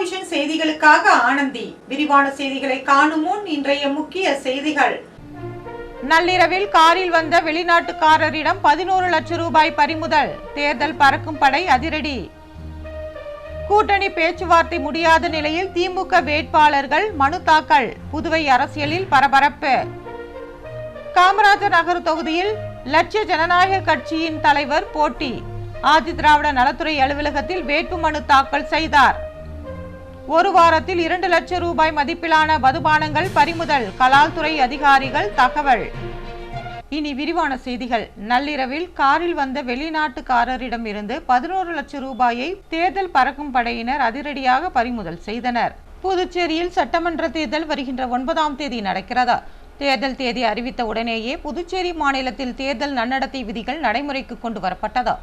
Vision செய்திகளுக்காக ஆனந்தி. விரிவான செய்திகளை காணும் முன் இன்றைய முக்கிய செய்திகள். நள்ளிரவில் காரில் வந்த வெளிநாட்டுக்காரரிடம் 11 லட்சம் ரூபாய் பறிமுதல். தேர்தல் பறக்கும் படை அதிரடி. கூட்டணி பேச்சுவார்த்தை முடியாத நிலையில் திமுக வேட்பாளர்கள் மனு தாக்கல். புதுவை அரசியலில் பரபரப்பு. காமராஜர் நகர் தொகுதியில் லட்சிய ஜனநாயக கட்சியின் தலைவர் போட்டி. ஆதிதிராவிட நலத்துறை அலுவலகத்தில் வேட்புமனு தாக்கல் செய்தார். ஒரு வாரத்தில் 2 லட்சம் ரூபாய் மதிப்பிலான மதுபானங்கள் பறிமுதல். கலால்துறை அதிகாரிகள் தகவல். இனி விரிவான செய்திகள். நள்ளிரவில் காரில் வந்த வெளிநாட்டுக்காரரிடம் இருந்து 11 லட்சம் ரூபாயை தேர்தல் பறக்கும் படையினர் அதிரடியாக பறிமுதல் செய்தனர். புதுச்சேரியில் சட்டமன்ற தேர்தல் வருகின்ற 9ஆம் தேதி நடக்கிறது. தேர்தல் தேதி அறிவித்த உடனேயே புதுச்சேரி மாநிலத்தில் தேர்தல் நன்னடத்தை விதிகள் நடைமுறைக்கு கொண்டு வரப்பட்டது.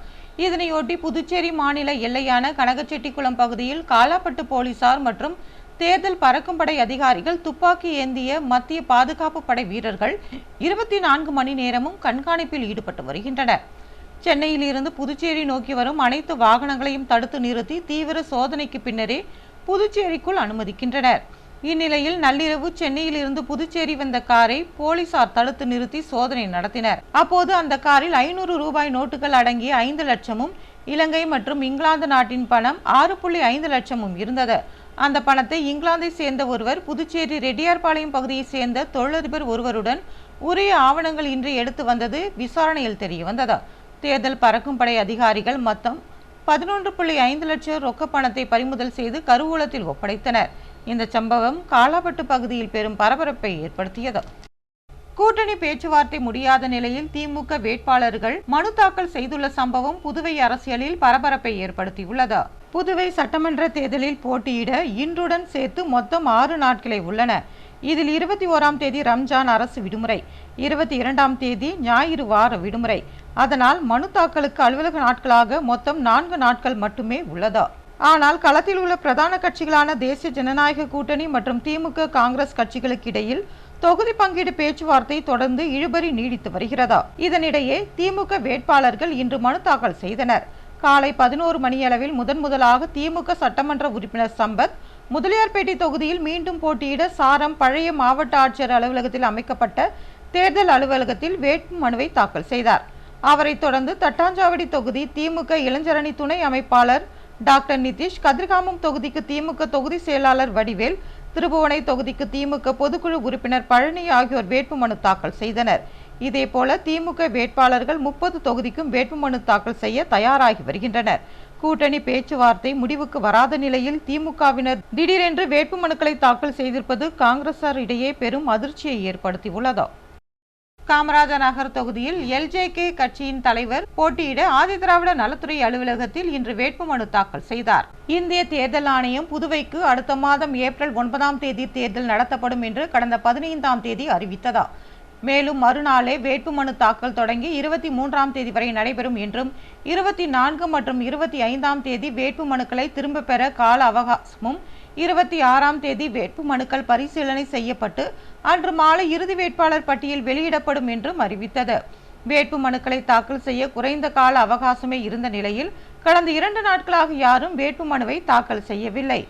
இதனையொட்டி புதுச்சேரி மாநில எல்லையான கனகச்செட்டிக்குளம் பகுதியில் காலாப்பட்டு போலீசார் மற்றும் தேர்தல் பறக்கும் படை அதிகாரிகள் துப்பாக்கி ஏந்திய மத்திய பாதுகாப்பு படை வீரர்கள் 24 மணி நேரமும் கண்காணிப்பில் ஈடுபட்டு வருகின்றனர். சென்னையில் இருந்து புதுச்சேரி நோக்கி வரும் அனைத்து வாகனங்களையும் தடுத்து நிறுத்தி தீவிர சோதனைக்கு பின்னரே புதுச்சேரிக்குள் அனுமதிக்கின்றனர். இந்நிலையில் நள்ளிரவு சென்னையில் இருந்து புதுச்சேரி வந்த காரை போலீசார் தடுத்து நிறுத்தி சோதனை நடத்தினர். அப்போது அந்த காரில் 500 ரூபாய் நோட்டுகள் அடங்கிய 5 லட்சமும் இலங்கை மற்றும் இங்கிலாந்து நாட்டின் பணம் 6.5 லட்சமும் இருந்தது. அந்த பணத்தை இங்கிலாந்தை சேர்ந்த ஒருவர் புதுச்சேரி ரெட்டியார்பாளையம் பகுதியை சேர்ந்த தொழிலதிபர் ஒருவருடன் உரிய ஆவணங்கள் இன்றி எடுத்து வந்தது விசாரணையில் தெரிய வந்தது. தேர்தல் பறக்கும் படை அதிகாரிகள் மொத்தம் 11.5 லட்சம் ரொக்க பணத்தை பறிமுதல் செய்து கருவூலத்தில் ஒப்படைத்தனர். இந்த சம்பவம் காலாப்பட்டு பகுதியில் பெரும் பரபரப்பை ஏற்படுத்தியது. கூட்டணி பேச்சுவார்த்தை முடியாத நிலையில் திமுக வேட்பாளர்கள் மனு தாக்கல் செய்துள்ள சம்பவம் புதுவை அரசியலில் பரபரப்பை ஏற்படுத்தியுள்ளது. புதுவை சட்டமன்ற தேர்தலில் போட்டியிட இன்றுடன் சேர்த்து மொத்தம் 6 நாட்களே உள்ளன. இதில் 21ஆம் தேதி ரம்ஜான் அரசு விடுமுறை, 22ஆம் தேதி ஞாயிறு வார விடுமுறை. அதனால் மனு தாக்கலுக்கு அலுவலக நாட்களாக மொத்தம் 4 நாட்கள் மட்டுமே உள்ளது. ஆனால் களத்தில் உள்ள பிரதான கட்சிகளான தேசிய ஜனநாயக கூட்டணி மற்றும் திமுக காங்கிரஸ் கட்சிகளுக்கு இடையில் தொகுதி பங்கீடு பேச்சுவார்த்தை தொடர்ந்து இழுபறி நீடித்து வருகிறது. இதனிடையே திமுக வேட்பாளர்கள் இன்று மனு தாக்கல் செய்தனர். காலை 11 மணியளவில் முதலாக திமுக சட்டமன்ற உறுப்பினர் சம்பத் முதலியார்பேட்டை தொகுதியில் மீண்டும் போட்டியிட சாரம் பழைய மாவட்ட ஆட்சியர் அலுவலகத்தில் அமைக்கப்பட்ட தேர்தல் அலுவலகத்தில் வேட்பு மனுவை தாக்கல் செய்தார். அவரை தொடர்ந்து தட்டாஞ்சாவடி தொகுதி திமுக இளைஞரணி துணை அமைப்பாளர் டாக்டர் நிதிஷ், கதிர்காமம் தொகுதிக்கு திமுக தொகுதி செயலாளர் வடிவேல், திருபுவனை தொகுதிக்கு திமுக பொதுக்குழு உறுப்பினர் பழனி ஆகியோர் வேட்புமனு தாக்கல் செய்தனர். இதேபோல திமுக வேட்பாளர்கள் 30 தொகுதிக்கும் வேட்புமனு தாக்கல் செய்ய தயாராகி வருகின்றனர். கூட்டணி பேச்சுவார்த்தை முடிவுக்கு வராத நிலையில் திமுகவினர் திடீரென்று வேட்புமனுக்களை தாக்கல் செய்திருப்பது காங்கிரசார் இடையே பெரும் அதிர்ச்சியை ஏற்படுத்தியுள்ளது. காமராஜர் நகர் தொகுதியில் எல்ஜேகே கட்சியின் தலைவர் போட்டியிட ஆதிதிராவிட நலத்துறை அலுவலகத்தில் இன்று வேட்புமனு தாக்கல் செய்தார். இந்திய தேர்தல் ஆணையம் புதுவைக்கு அடுத்த மாதம் ஏப்ரல் 9ஆம் தேதி தேர்தல் நடத்தப்படும் என்று கடந்த 15ஆம் தேதி அறிவித்ததா. மேலும் மறுநாளே வேட்புமனு தாக்கல் தொடங்கி 23ஆம் தேதி வரை நடைபெறும் என்றும் 24 மற்றும் 25ஆம் தேதி வேட்புமனுக்களை திரும்ப பெற கால அவகாசமும் 26ஆம் தேதி வேட்புமனுக்கள் பரிசீலனை செய்யப்பட்டு அன்று மாலை இறுதி வேட்பாளர் பட்டியல் வெளியிடப்படும் என்றும் அறிவித்தது. வேட்புமனுக்களை தாக்கல் செய்ய குறைந்த கால அவகாசமே இருந்த நிலையில் கடந்த 2 நாட்களாக யாரும் வேட்புமனுவை தாக்கல் செய்யவில்லை.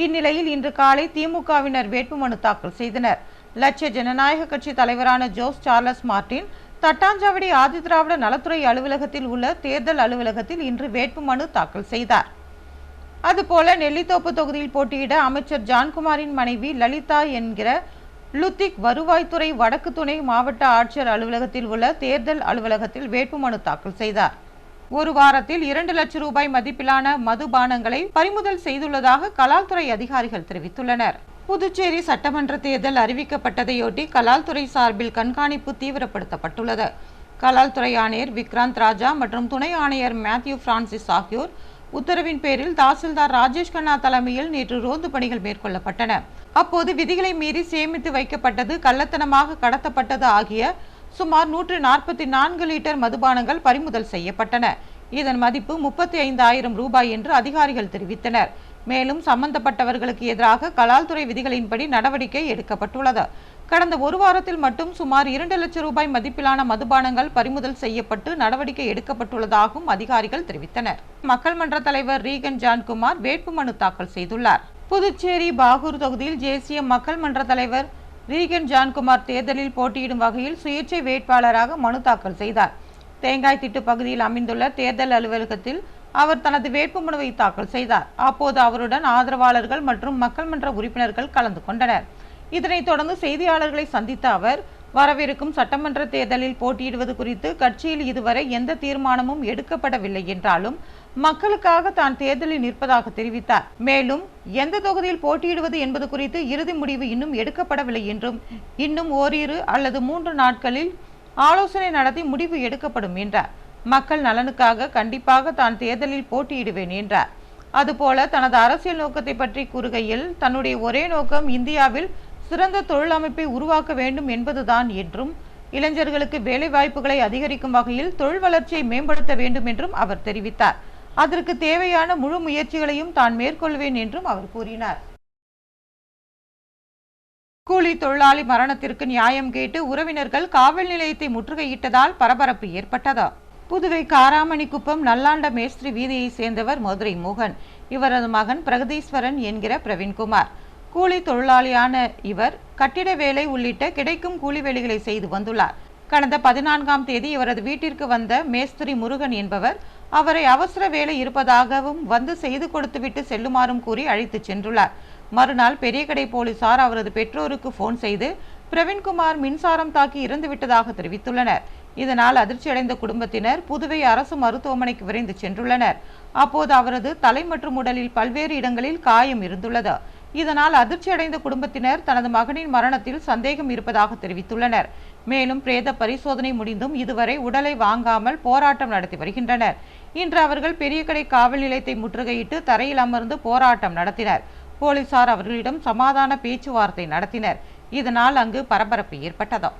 இந்நிலையில் இன்று காலை திமுகவினர் வேட்புமனு தாக்கல் செய்தனர். லட்சிய ஜனநாயக கட்சி தலைவரான ஜோஸ் சார்லஸ் மார்டின் தட்டாஞ்சாவடி ஆதிதிராவிட நலத்துறை அலுவலகத்தில் உள்ள தேர்தல் அலுவலகத்தில் இன்று வேட்புமனு தாக்கல் செய்தார். அதுபோல நெல்லித்தோப்பு தொகுதியில் போட்டியிட அமைச்சர் ஜான்குமாரின் மனைவி லலிதா என்கிற லுத்திக் வருவாய்த்துறை வடக்கு துணை மாவட்ட ஆட்சியர் அலுவலகத்தில் உள்ள தேர்தல் அலுவலகத்தில் வேட்புமனு தாக்கல் செய்தார். ஒரு வாரத்தில் 2 லட்சம் ரூபாய் மதிப்பிலான மதுபானங்களை பறிமுதல் செய்துள்ளதாக கலால்துறை அதிகாரிகள் தெரிவித்துள்ளனர். புதுச்சேரி சட்டமன்ற தேர்தல் அறிவிக்கப்பட்டதையொட்டி கலால்துறை சார்பில் கண்காணிப்பு தீவிரப்படுத்தப்பட்டுள்ளது. கலால்துறை ஆணையர் விக்ராந்த் ராஜா மற்றும் துணை ஆணையர் மேத்யூ பிரான்சிஸ் ஆகியோர் உத்தரவின் பேரில் தாசில்தார் ராஜேஷ் கண்ணா தலைமையில் நேற்று ரோந்து பணிகள் மேற்கொள்ளப்பட்டன. அப்போது விதிகளை மீறி சேமித்து வைக்கப்பட்டது, கள்ளத்தனமாக கடத்தப்பட்டது ஆகிய சுமார் 144 லிட்டர் மதுபானங்கள் பறிமுதல் செய்யப்பட்டன. இதன் மதிப்பு 35,000 ரூபாய் என்று அதிகாரிகள் தெரிவித்தனர். மேலும் சம்பந்தப்பட்டவர்களுக்கு எதிராக கலால்துறை விதிகளின்படி நடவடிக்கை எடுக்கப்பட்டுள்ளது. கடந்த ஒரு வாரத்தில் மட்டும் சுமார் 2 லட்சம் ரூபாய் மதிப்பிலான மதுபானங்கள் பறிமுதல் செய்யப்பட்டு நடவடிக்கை எடுக்கப்பட்டுள்ளதாகவும் அதிகாரிகள் தெரிவித்தனர். மக்கள் மன்ற தலைவர் ரீகன் ஜான்குமார் வேட்புமனு தாக்கல் செய்துள்ளார். புதுச்சேரி பாகூர் தொகுதியில் தேசிய மக்கள் மன்ற தலைவர் ரீகன் ஜான்குமார் தேர்தலில் போட்டியிடும் வகையில் சுயேட்சை வேட்பாளராக மனு தாக்கல் செய்தார். தேங்காய் திட்டு பகுதியில் அமைந்துள்ள தேர்தல் அலுவலகத்தில் அவர் தனது வேட்புமனுவை தாக்கல் செய்தார். அப்போது அவருடன் ஆதரவாளர்கள் மற்றும் மக்கள் மன்ற உறுப்பினர்கள் கலந்து கொண்டனர். இதனைத் தொடர்ந்து செய்தியாளர்களை சந்தித்த அவர், வரவிருக்கும் சட்டமன்ற தேர்தலில் போட்டியிடுவது குறித்து கட்சியில் இதுவரை எந்த தீர்மானமும் எடுக்கப்படவில்லை என்றாலும் மக்களுக்காக தான் தேர்தலில் நிற்பதாக தெரிவித்தார். மேலும் எந்த தொகுதியில் போட்டியிடுவது என்பது குறித்து இறுதி முடிவு இன்னும் எடுக்கப்படவில்லை என்றும் இன்னும் ஓரிரு அல்லது 3 நாட்களில் ஆலோசனை நடத்தி முடிவு எடுக்கப்படும் என்றார். மக்கள் நலனுக்காக கண்டிப்பாக தான் தேர்தலில் போட்டியிடுவேன் என்றார். அதுபோல தனது அரசியல் நோக்கத்தை பற்றி கூறுகையில், தன்னுடைய ஒரே நோக்கம் இந்தியாவில் சிறந்த தொழில் அமைப்பை உருவாக்க வேண்டும் என்பதுதான் என்றும் இளைஞர்களுக்கு வேலை வாய்ப்புகளை அதிகரிக்கும் வகையில் தொழில் வளர்ச்சியை மேம்படுத்த வேண்டும் என்றும் அவர் தெரிவித்தார். அதற்கு தேவையான முழு முயற்சிகளையும் தான் மேற்கொள்வேன் என்றும் அவர் கூறினார். கூலி தொழிலாளி மரணத்திற்கு நியாயம் கேட்டு உறவினர்கள் காவல் நிலையத்தை முற்றுகையிட்டதால் பரபரப்பு ஏற்பட்டது. புதுவை காராமணிக்குப்பம் நல்லாண்ட மேஸ்திரி வீதியை சேர்ந்தவர் மதுரை மோகன். இவரது மகன் பிரகதீஸ்வரன் என்கிற பிரவீன்குமார். கூலி தொழிலாளியான இவர் கட்டிட வேலை உள்ளிட்ட கிடைக்கும் கூலி வேலைகளை செய்து வந்துள்ளார். கடந்த 14ஆம் தேதி இவரது வீட்டிற்கு வந்த மேஸ்திரி முருகன் என்பவர் அவரை அவசர வேலை இருப்பதாகவும் வந்து செய்து கொடுத்துவிட்டு செல்லுமாறும் கூறி அழைத்து சென்றுள்ளார். மறுநாள் பெரியகடை போலீசார் அவரது பெற்றோருக்கு போன் செய்து பிரவீன்குமார் மின்சாரம் தாக்கி இறந்துவிட்டதாக தெரிவித்துள்ளனர். இதனால் அதிர்ச்சியடைந்த குடும்பத்தினர் புதுவை அரசு மருத்துவமனைக்கு விரைந்து சென்றுள்ளனர். அப்போது அவரது தலை மற்றும் உடலில் பல்வேறு இடங்களில் காயம் இருந்துள்ளது. இதனால் அதிர்ச்சியடைந்த குடும்பத்தினர் தனது மகனின் மரணத்தில் சந்தேகம் இருப்பதாக தெரிவித்துள்ளனர். மேலும் பிரேத பரிசோதனை முடிந்தும் இதுவரை உடலை வாங்காமல் போராட்டம் நடத்தி வருகின்றனர். இன்று அவர்கள் பெரியகடை காவல் நிலையத்தை முற்றுகையிட்டு தரையில் அமர்ந்து போராட்டம் நடத்தினர். போலீசார் அவர்களிடம் சமாதான பேச்சுவார்த்தை நடத்தினர். இதனால் அங்கு பரபரப்பு ஏற்பட்டது.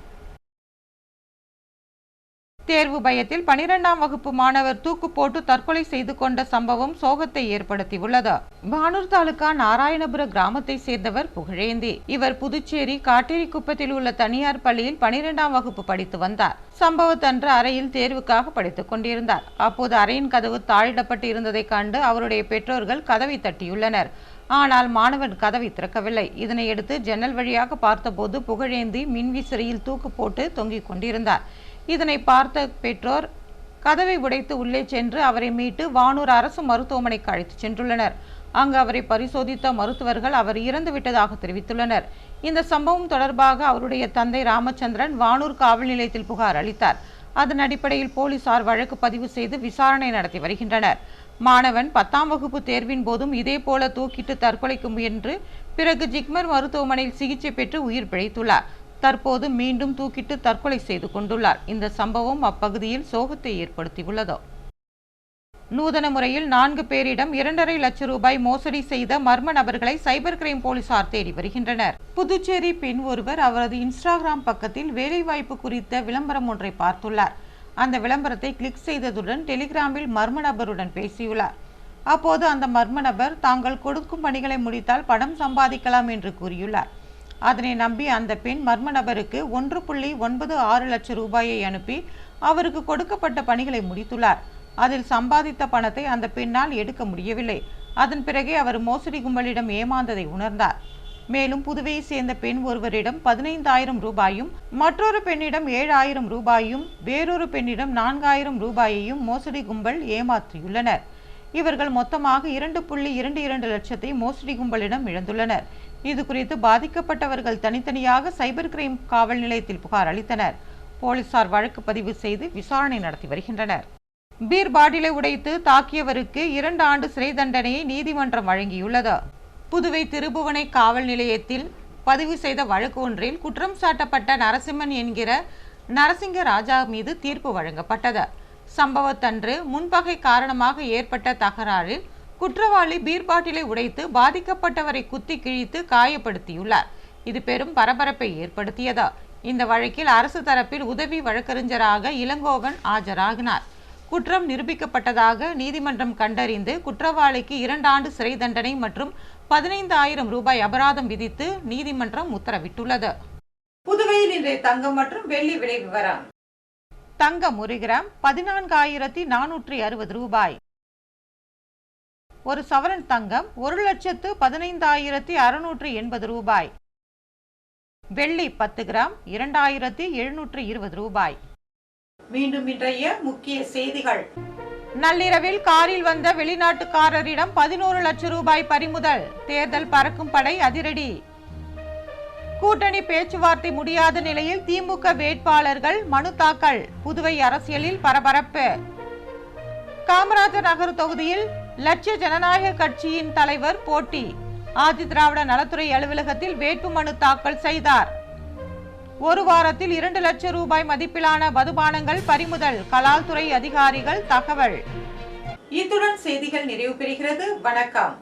தேர்வு பயத்தில் 12ஆம் வகுப்பு மாணவர் தூக்கு போட்டு தற்கொலை செய்து கொண்ட சம்பவம் சோகத்தை ஏற்படுத்தியுள்ளது. பானூர் தாலுகா நாராயணபுர கிராமத்தை சேர்ந்தவர் புகழேந்தி. இவர் புதுச்சேரி காட்டேரிக்குப்பத்தில் உள்ள தனியார் பள்ளியில் 12ஆம் வகுப்பு படித்து வந்தார். சம்பவத்தன்று அறையில் தேர்வுக்காக படித்துக் கொண்டிருந்தார். அப்போது அறையின் கதவு தாழிடப்பட்டு இருந்ததை கண்டு அவருடைய பெற்றோர்கள் கதவை தட்டியுள்ளனர். ஆனால் மாணவன் கதவை திறக்கவில்லை. இதனையடுத்து ஜன்னல் வழியாக பார்த்தபோது புகழேந்தி மின்விசிறியில் தூக்கு போட்டு தொங்கிக் கொண்டிருந்தார். இதனை பார்த்த பெற்றோர் கதவை உடைத்து உள்ளே சென்று அவரை மீட்டு வானூர் அரசு மருத்துவமனைக்கு அழைத்துச் சென்றுள்ளனர். அங்கு அவரை பரிசோதித்த மருத்துவர்கள் அவர் இறந்து விட்டதாக தெரிவித்துள்ளனர். இந்த சம்பவம் தொடர்பாக அவருடைய தந்தை ராமச்சந்திரன் வானூர் காவல் நிலையத்தில் புகார் அளித்தார். அதன் அடிப்படையில் போலீசார் வழக்கு பதிவு செய்து விசாரணை நடத்தி வருகின்றனர். மாணவன் 10ஆம் வகுப்பு தேர்வின் போதும் இதேபோல தூக்கிட்டு தற்கொலைக்கு முயன்று பிறகு ஜிப்மர் மருத்துவமனையில் சிகிச்சை பெற்று உயிர் பிழைத்துள்ளார். தற்போது மீண்டும் தூக்கிட்டு தற்கொலை செய்து கொண்டுள்ளார். இந்த சம்பவம் அப்பகுதியில் சோகத்தை ஏற்படுத்தியுள்ளது. நூதன முறையில் 4 பேரிடம் 2.5 லட்சம் ரூபாய் மோசடி செய்த மர்ம நபர்களை சைபர் கிரைம் போலீசார் தேடி வருகின்றனர். புதுச்சேரி பெண் ஒருவர் அவரது இன்ஸ்டாகிராம் பக்கத்தில் வேலைவாய்ப்பு குறித்த விளம்பரம் ஒன்றை பார்த்துள்ளார். அந்த விளம்பரத்தை கிளிக் செய்ததுடன் டெலிகிராமில் மர்ம நபருடன் பேசியுள்ளார். அப்போது அந்த மர்ம நபர் தாங்கள் கொடுக்கும் பணிகளை முடித்தால் பணம் சம்பாதிக்கலாம் என்று கூறியுள்ளார். அதனை நம்பி அந்த பெண் மர்ம நபருக்கு 1.96 லட்சம் ரூபாயை அனுப்பி அவருக்கு கொடுக்கப்பட்ட பணிகளை முடித்துள்ளார். அதில் சம்பாதித்த பணத்தை அந்த பெண்ணால் எடுக்க முடியவில்லை. அதன் பிறகே அவர் மோசடி கும்பலிடம் ஏமாந்ததை உணர்ந்தார். மேலும் புதுவையை சேர்ந்த பெண் ஒருவரிடம் 15,000 ரூபாயும், மற்றொரு பெண்ணிடம் 7,000 ரூபாயும், வேறொரு பெண்ணிடம் 4,000 ரூபாயையும் மோசடி கும்பல் ஏமாற்றியுள்ளனர். இவர்கள் மொத்தமாக 2.22 லட்சத்தை மோசடி கும்பலிடம் இழந்துள்ளனர். இது குறித்து பாதிக்கப்பட்டவர்கள் தனித்தனியாக சைபர் கிரைம் காவல் நிலையத்தில் புகார் அளித்தனர். போலீசார் வழக்கு பதிவு செய்து விசாரணை நடத்தி வருகின்றனர். பீர் பாட்டிலை உடைத்து தாக்கியவருக்கு 2 ஆண்டு சிறை தண்டனையை நீதிமன்றம் வழங்கியுள்ளது. புதுவை திருபுவனை காவல் நிலையத்தில் பதிவு செய்த வழக்கு ஒன்றில் குற்றம் சாட்டப்பட்ட நரசிம்மன் என்கிற நரசிங்க ராஜா மீது தீர்ப்பு வழங்கப்பட்டது. சம்பவத்தன்று முன்பகை காரணமாக ஏற்பட்ட தகராறில் குற்றவாளி பீர் பாட்டிலை உடைத்து பாதிக்கப்பட்டவரை குத்தி கிழித்து காயப்படுத்தியுள்ளார். இது பெரும் பரபரப்பை ஏற்படுத்தியது. இந்த வழக்கில் அரசு தரப்பில் உதவி வழக்கறிஞராக இளங்கோவன் ஆஜராகினார். குற்றம் நிரூபிக்கப்பட்டதாக நீதிமன்றம் கண்டறிந்து குற்றவாளிக்கு 2 ஆண்டு சிறை தண்டனை மற்றும் 15,000 ரூபாய் அபராதம் விதித்து நீதிமன்றம் உத்தரவிட்டுள்ளது. புதுவையில் இன்றைய தங்கம் மற்றும் வெள்ளி விலை விவரம். தங்கம் 1 கிராம் 14,460 ரூபாய். ஒரு சவரன் தங்கம் 1,15,680 ரூபாய். வெள்ளி 10 கிராம் 2,720 ரூபாய். மீண்டும் இன்றைய முக்கிய செய்திகள். நள்ளிரவில் காரில் வந்த வெளிநாட்டுக்காரரிடம் 11 லட்சம் ரூபாய் பறிமுதல். தேர்தல் பறக்கும் படை அதிரடி. கூட்டணி பேச்சுவார்த்தை முடியாத நிலையில் திமுக வேட்பாளர்கள் மனு தாக்கல். புதுவை அரசியலில் பரபரப்பு. காமராஜர் நகர் தொகுதியில் லட்சிய ஜனநாயக கட்சியின் தலைவர் போட்டி. ஆதி திராவிட நலத்துறை அலுவலகத்தில் வேட்புமனு தாக்கல் செய்தார். ஒரு வாரத்தில் 2 லட்சம் ரூபாய் மதிப்பிலான மதுபானங்கள் பறிமுதல். கலால் துறை அதிகாரிகள் தகவல். இத்துடன் செய்திகள் நிறைவு பெறுகிறது. வணக்கம்.